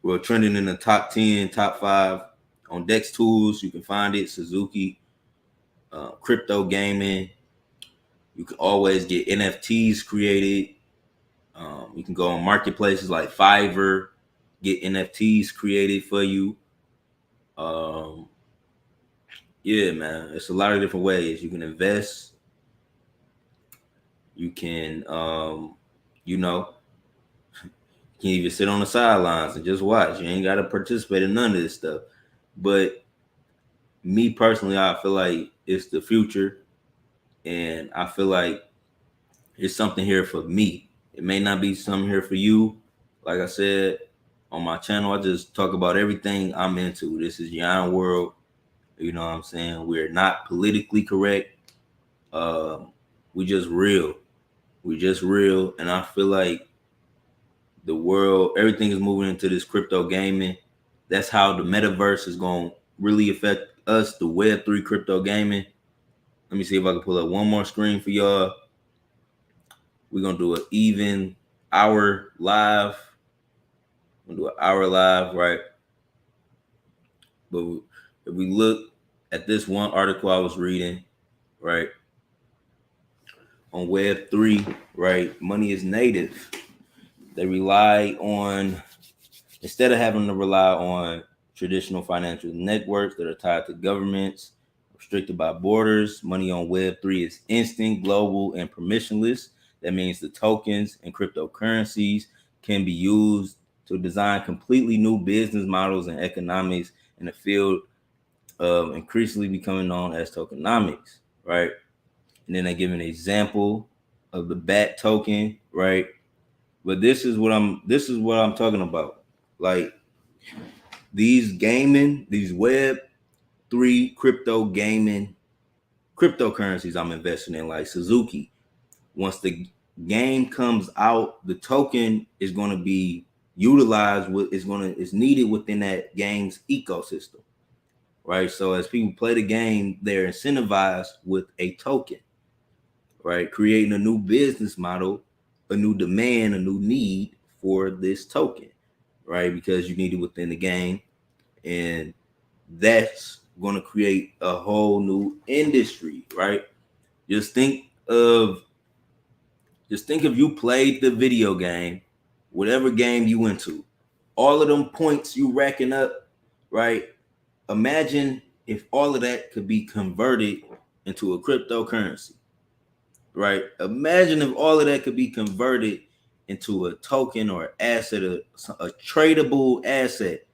Well, trending in the top 10, top 5 on Dex Tools. You can find it. Suzuki, crypto gaming. You can always get NFTs created. You can go on marketplaces like Fiverr, get NFTs created for you. Um, yeah, man, it's a lot of different ways you can invest. You can, you know, you can even sit on the sidelines and just watch. You ain't got to participate in none of this stuff. But me personally, I feel like it's the future, and I feel like it's something here for me. It may not be something here for you. Like I said on my channel, I just talk about everything I'm into. This is Yon World. You know what I'm saying? We're not politically correct. We just real. We just real. And I feel like the world, everything is moving into this crypto gaming. That's how the metaverse is going to really affect us, the Web3 crypto gaming. Let me see if I can pull up one more screen for y'all. We're going to do an even hour live. We're going to do an hour live, right? But if we look at this one article I was reading, right? on Web3, right? Money is native. They rely on, instead of having to rely on traditional financial networks that are tied to governments, restricted by borders, money on Web3 is instant, global, and permissionless. That means the tokens and cryptocurrencies can be used to design completely new business models and economics in the field of increasingly becoming known as tokenomics, right? And then I give an example of the BAT token, right? But this is what I'm talking about. Like these Web3 crypto gaming cryptocurrencies I'm investing in, like Suzuki. Once the game comes out, the token is going to be utilized is needed within that game's ecosystem, right? So as people play the game, they're incentivized with a token, right? Creating a new business model, a new demand, a new need for this token, right? Because you need it within the game, and that's going to create a whole new industry, right? Just think of you played the video game, whatever game you went to, all of them points you racking up, right? Imagine if all of that could be converted into a cryptocurrency, right? Imagine if all of that could be converted into a token or asset, a tradable asset,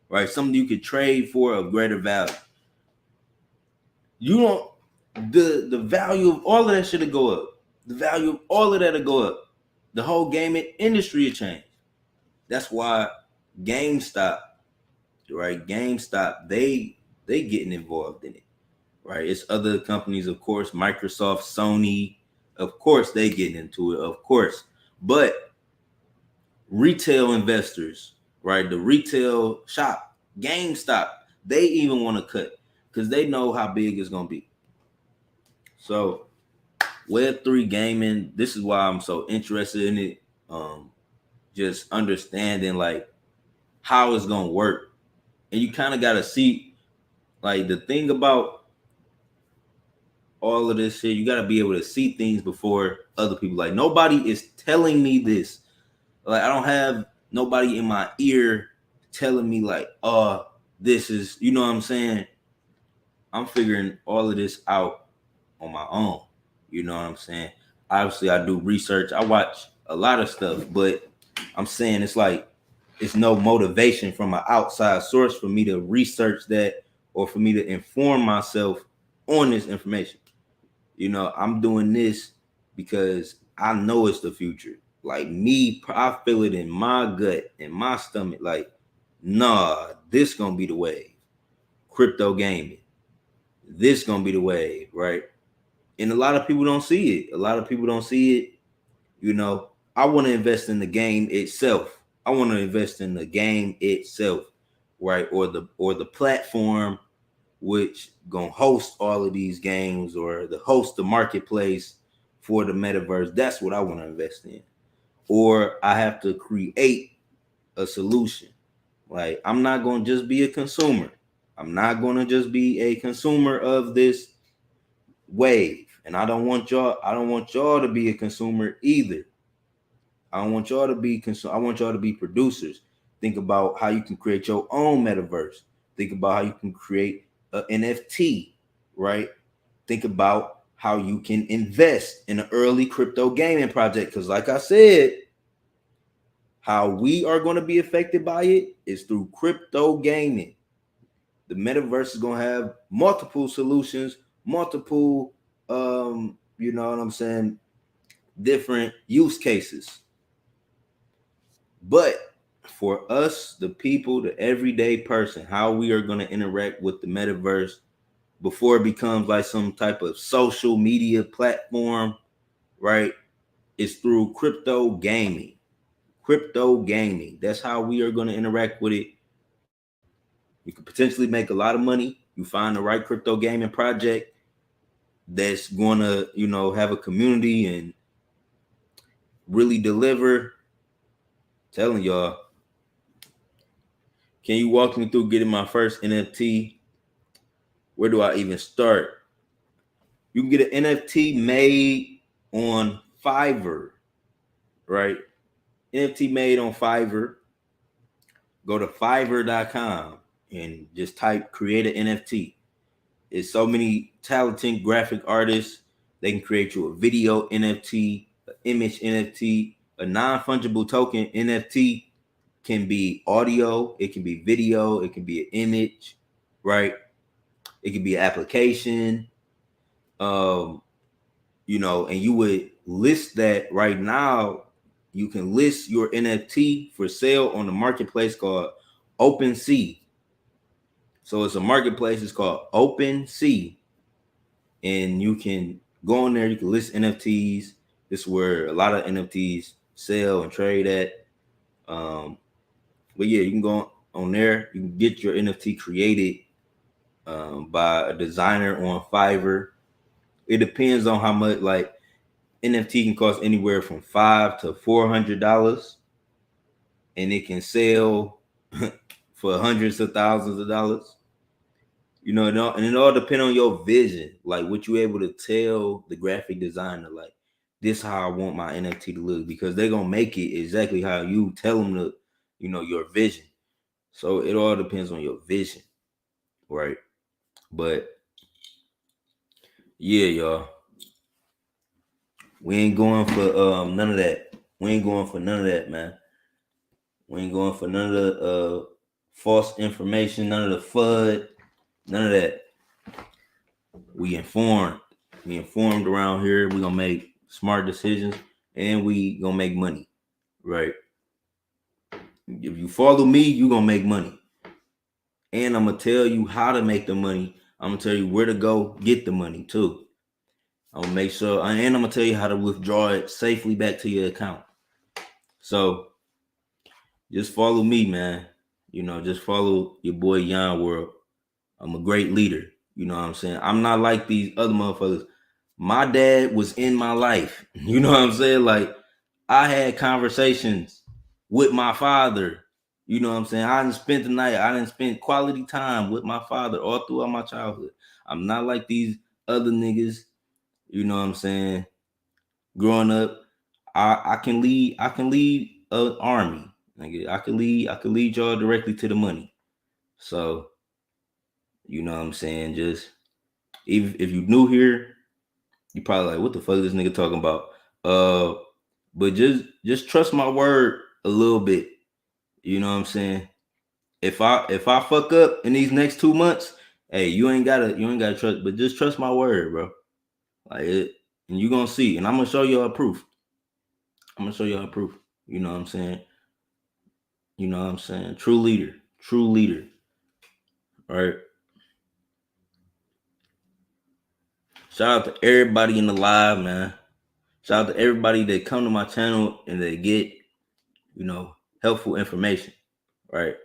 right? Something you could trade for of greater value. You don't the value of all of that should go up. The value of all of that will go up. The whole gaming industry will change. That's why GameStop, right? GameStop, they getting involved in it, right? It's other companies, of course, Microsoft, Sony, of course, they getting into it, of course. But retail investors, right? The retail shop, GameStop, they even want to cut because they know how big it's gonna be. So Web3 gaming, this is why I'm so interested in it. Just understanding like how it's gonna work. And you kind of gotta see, like, the thing about all of this shit, you gotta be able to see things before other people. Like, nobody is telling me this. Like, I don't have nobody in my ear telling me like, oh, this is, you know what I'm saying? I'm figuring all of this out on my own. You know what I'm saying? Obviously, I do research. I watch a lot of stuff, but I'm saying it's like it's no motivation from an outside source for me to research that or for me to inform myself on this information. You know, I'm doing this because I know it's the future. Like me, I feel it in my gut, in my stomach. Like, nah, this gonna be the wave. Crypto gaming. This gonna be the wave, right? And a lot of people don't see it. A lot of people don't see it. You know, I want to invest in the game itself. I want to invest in the game itself, right? Or the platform which gonna host all of these games, or the marketplace for the metaverse. That's what I want to invest in. Or I have to create a solution. Like, I'm not gonna just be a consumer. I'm not gonna just be a consumer of this wave. And I don't want y'all to be a consumer either. I don't want y'all to be I want y'all to be producers. Think about how you can create your own metaverse. Think about how you can create an NFT, right? Think about how you can invest in an early crypto gaming project. Because like I said, how we are going to be affected by it is through crypto gaming. The metaverse is going to have multiple solutions, multiple, you know what I'm saying, different use cases. But for us, the people, the everyday person, how we are going to interact with the metaverse before it becomes like some type of social media platform, right? Is through crypto gaming. Crypto gaming. That's how we are going to interact with it. You could potentially make a lot of money. You find the right crypto gaming project that's going to, you know, have a community and really deliver. Telling y'all, can you walk me through getting my first NFT? Where do I even start? You can get an NFT made on Fiverr, right? NFT made on Fiverr. Go to fiverr.com and just type create an NFT. There's so many talented graphic artists. They can create you a video NFT, an image NFT, a non-fungible token NFT. Can be audio, it can be video, it can be an image, right? It can be an application. Um, and you would list that right now. You can list your NFT for sale on the marketplace called OpenSea. So it's a marketplace, it's called OpenSea. And you can go on there, you can list NFTs. This is where a lot of NFTs sell and trade at. But yeah, you can go on there, you can get your NFT created by a designer on Fiverr. It depends on how much, like NFT can cost anywhere from $500 to $400, and it can sell for hundreds of thousands of dollars. And it all depends on your vision, like what you able to tell the graphic designer, like this how I want my NFT to look, because they're gonna make it exactly how you tell them to, your vision. So it all depends on your vision, right? But yeah, y'all, we ain't going for none of that. We ain't going for none of that, man. We ain't going for none of the false information, none of the FUD, none of that. We informed. We informed around here. We gonna make smart decisions, and we gonna make money, right? If you follow me, you gonna make money, and I'm gonna tell you how to make the money. I'm gonna tell you where to go get the money too. I'm gonna make sure, and I'm gonna tell you how to withdraw it safely back to your account. So just follow me, man. Just follow your boy Yon World. I'm a great leader. You know what I'm saying? I'm not like these other motherfuckers. My dad was in my life. You know what I'm saying? Like, I had conversations with my father. You know what I'm saying? I didn't spend the night. I didn't spend quality time with my father all throughout my childhood. I'm not like these other niggas. You know what I'm saying? Growing up, I can lead an army. I can lead y'all directly to the money. So, you know what I'm saying? Just even if you new here, you probably like, what the fuck is this nigga talking about? But just trust my word a little bit. You know what I'm saying? If I fuck up in these next 2 months, hey, you ain't gotta trust, but just trust my word, bro. Like it, and you gonna see, and I'm gonna show y'all proof. I'm gonna show y'all proof. You know what I'm saying? You know what I'm saying? True leader. All right. Shout out to everybody in the live, man. Shout out to everybody that come to my channel and they get, helpful information. Right.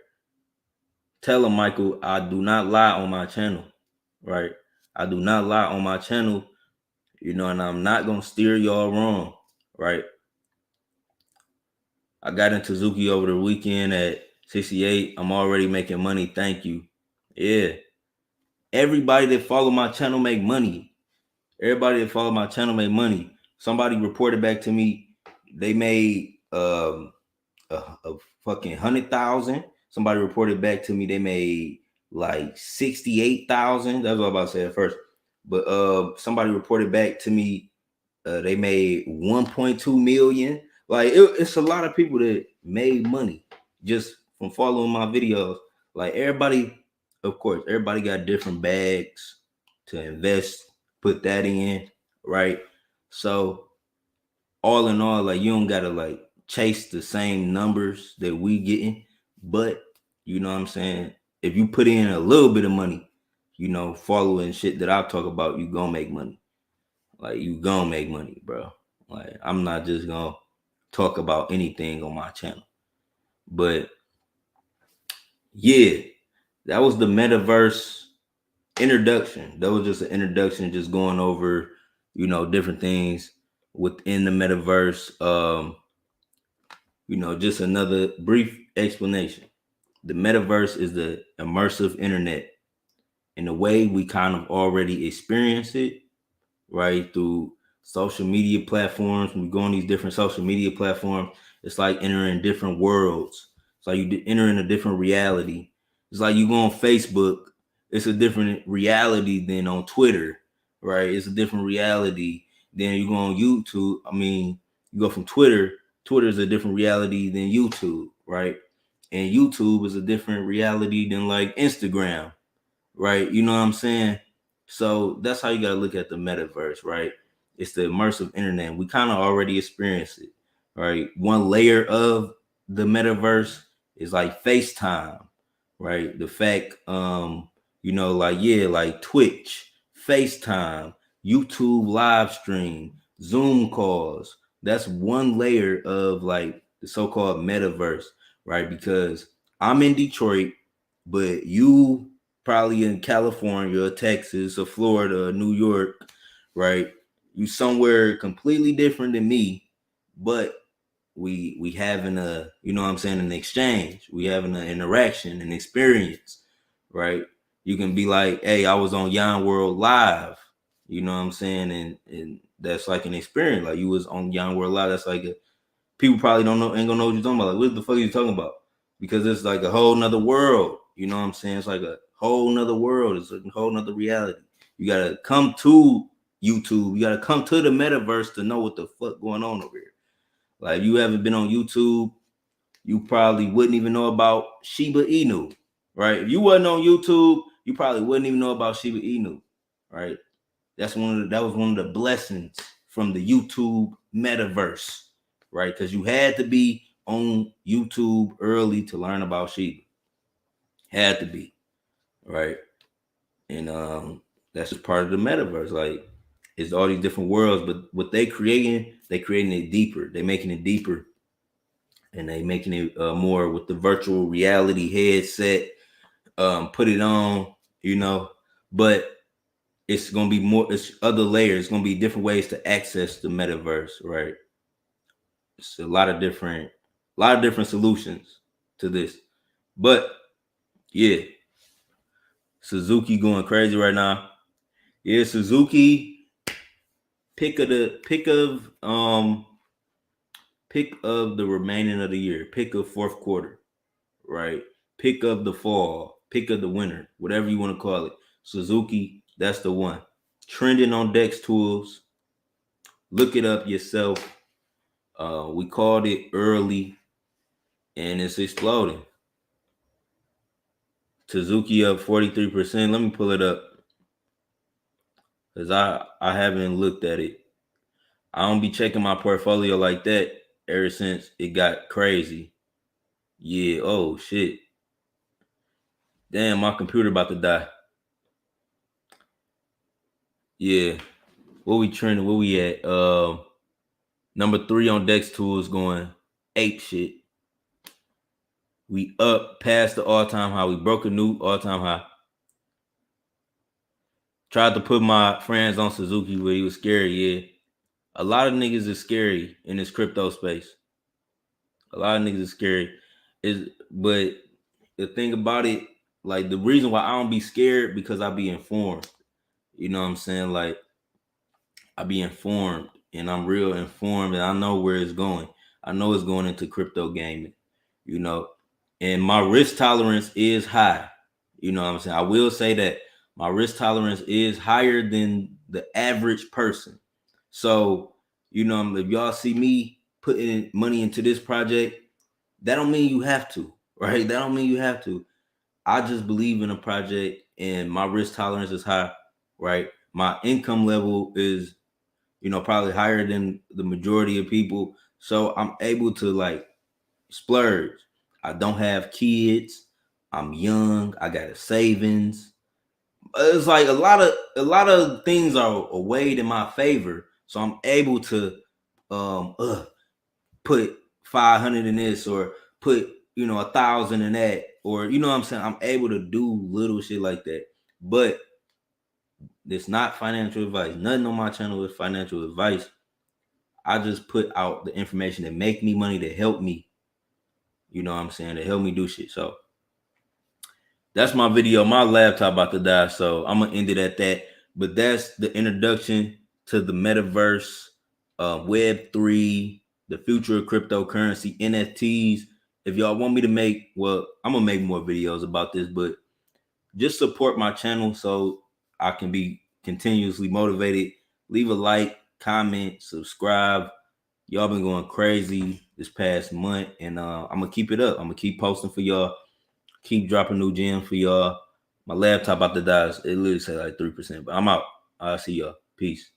Tell them, Michael, I do not lie on my channel. Right. I do not lie on my channel, and I'm not gonna steer y'all wrong. Right. I got into Zuki over the weekend at 68. I'm already making money. Thank you. Yeah. Everybody that follow my channel make money. Everybody that follow my channel make money. Somebody reported back to me they made a fucking 100,000. Somebody reported back to me they made like 68,000. That's what I was about to say at first. But somebody reported back to me they made 1.2 million. Like it's a lot of people that made money just from following my videos. Like everybody, of course, everybody got different bags to invest, put that in, right? So all in all, like you don't gotta like chase the same numbers that we getting, but you know what I'm saying? If you put in a little bit of money, following shit that I talk about, you gonna make money. Like you gonna make money, bro. Like I'm not just gonna talk about anything on my channel. But yeah, that was the MetaVerse introduction. That was just an introduction, just going over, different things within the MetaVerse. Just another brief explanation. The MetaVerse is the immersive internet. In a way, we kind of already experience it, right? Through social media platforms. When we go on these different social media platforms, it's like entering different worlds. It's like you enter in a different reality. It's like you go on Facebook, it's a different reality than on Twitter, right? It's a different reality. Then you go on YouTube. I mean, you go from Twitter. Twitter is a different reality than YouTube, right? And YouTube is a different reality than like Instagram, right? You know what I'm saying? So that's how you got to look at the metaverse, right? It's the immersive internet. We kind of already experienced it, right? One layer of the metaverse is like FaceTime, right? The fact, like, yeah, like Twitch, FaceTime, YouTube live stream, Zoom calls. That's one layer of like the so-called metaverse, right? Because I'm in Detroit, but you probably in California or Texas or Florida or New York, right? You somewhere completely different than me, but we having a, you know what I'm saying, an exchange. We having an interaction, an experience, right? You can be like, hey, I was on Yon World live, you know what I'm saying? And that's like an experience. Like you was on Yon World live. That's like people probably don't know, ain't gonna know what you're talking about. Like, what the fuck are you talking about? Because it's like a whole nother world. You know what I'm saying? It's like a whole nother world. It's a whole nother reality. You gotta come to YouTube. You gotta come to the metaverse to know what the fuck going on over here. Like, if you haven't been on YouTube, you probably wouldn't even know about Shiba Inu, right? If you wasn't on YouTube, you probably wouldn't even know about Shiba Inu, right? That was one of the blessings from the YouTube metaverse, right? Because you had to be on YouTube early to learn about Shiba. Had to be, right? And that's just part of the metaverse. Like, it's all these different worlds, but what they creating it deeper. They making it deeper, and they making it more with the virtual reality headset. Put it on, but it's gonna be more. It's other layers. It's gonna be different ways to access the metaverse, right? It's a lot of different solutions to this, but yeah, Suzuki going crazy right now. Yeah, Suzuki pick of the remaining of the year, pick of fourth quarter, right? Pick of the fall, pick of the winter, whatever you want to call it. Suzuki, that's the one. Trending on Dex Tools. Look it up yourself. We called it early, and it's exploding. Suzuki up 43%. Let me pull it up, because I haven't looked at it. I don't be checking my portfolio like that ever since it got crazy. Yeah, oh shit. Damn, my computer about to die. Yeah. What we trending? Where we at? Number 3 on Dex Tools going ape shit. We up past the all-time high. We broke a new all-time high. Tried to put my friends on Suzuki, but he was scary, yeah. A lot of niggas is scary in this crypto space. A lot of niggas is scary. But the thing about it, like, the reason why I don't be scared, because I be informed. You know what I'm saying? Like, I be informed, and I'm real informed, and I know where it's going. I know it's going into crypto gaming, and my risk tolerance is high. You know what I'm saying? I will say that my risk tolerance is higher than the average person. So, if y'all see me putting money into this project, that don't mean you have to, right? That don't mean you have to. I just believe in a project, and my risk tolerance is high, right? My income level is, probably higher than the majority of people. So I'm able to, like, splurge. I don't have kids. I'm young. I got a savings. It's like a lot of things are weighed in my favor. So I'm able to put 500 in this, or put 1,000 in that, or what I'm saying. I'm able to do little shit like that. But it's not financial advice. Nothing on my channel is financial advice. I just put out the information that make me money, to help me. You know what I'm saying? To help me do shit. So that's my video. My laptop about to die, so I'm gonna end it at that. But that's the introduction to the MetaVerse, Web3, the future of cryptocurrency, NFTs. If y'all want me to make, well, I'm gonna make more videos about this, but just support my channel so I can be continuously motivated. Leave a like, comment, subscribe. Y'all been going crazy this past month, and I'm gonna keep it up. I'm gonna keep posting for y'all, keep dropping new gems for y'all. My laptop about to die. It literally said like 3%, but I'm out. I'll see y'all. Peace.